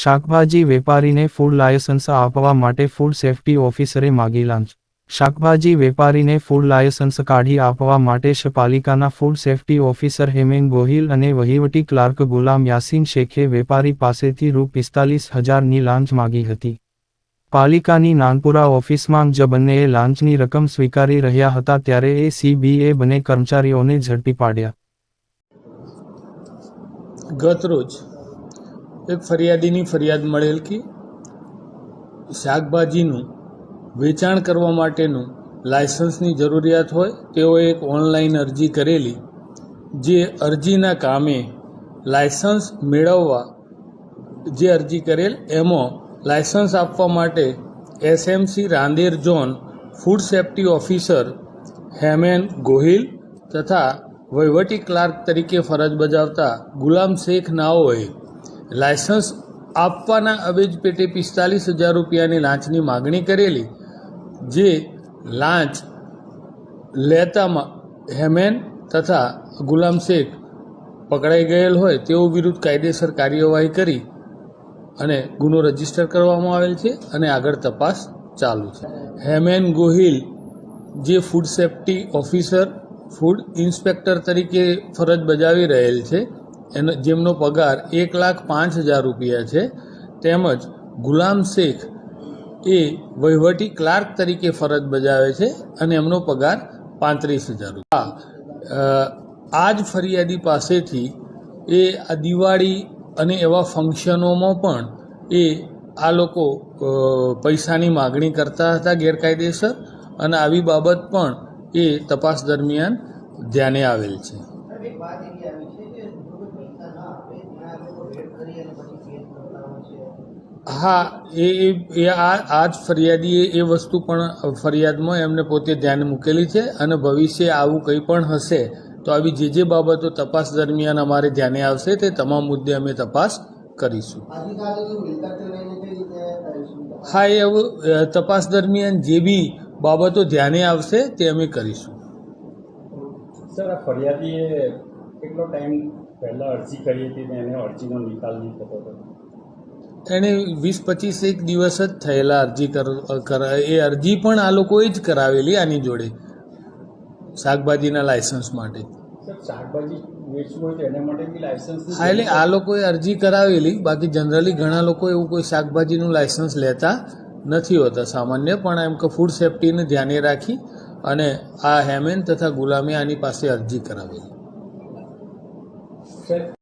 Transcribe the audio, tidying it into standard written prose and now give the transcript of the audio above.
શાકભાજી વેપારીને food licence આપવા માટે ફૂડ સેફ્ટી ઓફિસરે માગી લાંચ. શાકભાજી વેપારીને ફૂડ લાયસન્સ કાઢી આપવા માટે પાલિકાના food safety officer Hemen Gohil અને વહીવટી ક્લાર્ક ગુલામ યાસીન શેખે વેપારી પાસેથી રૂ45,000ની લાંચ માગી હતી. પાલિકાની નાનપુરા ઓફિસમાં જ બંનેએ લાંચની રકમ સ્વીકારી રહ્યા હતા ત્યારે એસીબીએ બંને કર્મચારીઓને ઝડપી પાડ્યા. ગત રોજ એક ફરિયાદીની ફરિયાદ મળેલ કે શાકભાજીનું વેચાણ કરવા માટેનું લાયસન્સની જરૂરિયાત હોય તેઓએ એક ઓનલાઈન અરજી કરેલી, જે અરજીના કામે લાયસન્સ મેળવવા જે અરજી કરેલ એમાં લાયસન્સ આપવા માટે SMC Rander zone food safety officer Hemen Gohil તથા વહીવટી ક્લાર્ક તરીકે ફરજ બજાવતા ગુલામ શેખ નાઓએ લાયસન્સ આપવાના અવેજ પેટે 45,000 રૂપિયાની લાંચની માગણી કરેલી, જે લાંચ લેતા હેમેન તથા ગુલામ શેખ પકડાઈ ગયેલ હોય તેઓ વિરુદ્ધ કાયદેસર કાર્યવાહી કરી અને ગુનો રજીસ્ટર કરવામાં આવેલ છે અને આગળ તપાસ ચાલુ છે. હેમેન ગોહિલ જે food safety officer food inspector તરીકે ફરજ બજાવી રહેલ છે, જેમનો પગાર 1,05,000 રૂપિયા છે, તેમજ ગુલામ શેખ એ વહીવટી ક્લાર્ક તરીકે ફરજ બજાવે છે અને એમનો પગાર 35,000 રૂપિયા. આ જ ફરિયાદી પાસેથી એ આ દિવાળી અને એવા ફંક્શનોમાં પણ આ લોકો પૈસાની માગણી કરતા હતા ગેરકાયદેસર, અને આવી બાબત પણ એ તપાસ દરમિયાન ધ્યાને આવેલ છે. હા, આ જ ફરિયાદીએ એ વસ્તુ પણ ફરિયાદમાં એમને પોતે ધ્યાન મૂકેલી છે અને ભવિષ્ય આવું કંઈ પણ હશે તો આવી જે બાબતો તપાસ દરમિયાન અમારે ધ્યાને આવશે તે તમામ મુદ્દે અમે તપાસ કરીશું. હા, એવું તપાસ દરમિયાન જે બી બાબતો ધ્યાને આવશે તે અમે કરીશું. સર, આ ફરિયાદીએ કેટલો ટાઈમ પહેલાં અરજી કરી હતી ને એને અરજીનો નિકાલ નહીં થતો હતો? એને 20-25 દિવસ જ થયેલા અરજી એ અરજી પણ આ લોકોએ જ કરાવેલી આની જોડે શાકભાજીના લાયસન્સ માટે. શાકભાજી વેચવું હોય તો એના માટે બી લાયસન્સ? હા, એટલે આ લોકોએ અરજી કરાવેલી. બાકી જનરલી ઘણા લોકો એવું કોઈ શાકભાજીનું લાયસન્સ લેતા નથી હોતા સામાન્ય, પણ એમ કે ફૂડ સેફ્ટીને ધ્યાને રાખી અને આ હેમેન તથા ગુલામે આની પાસે અરજી કરાવેલી.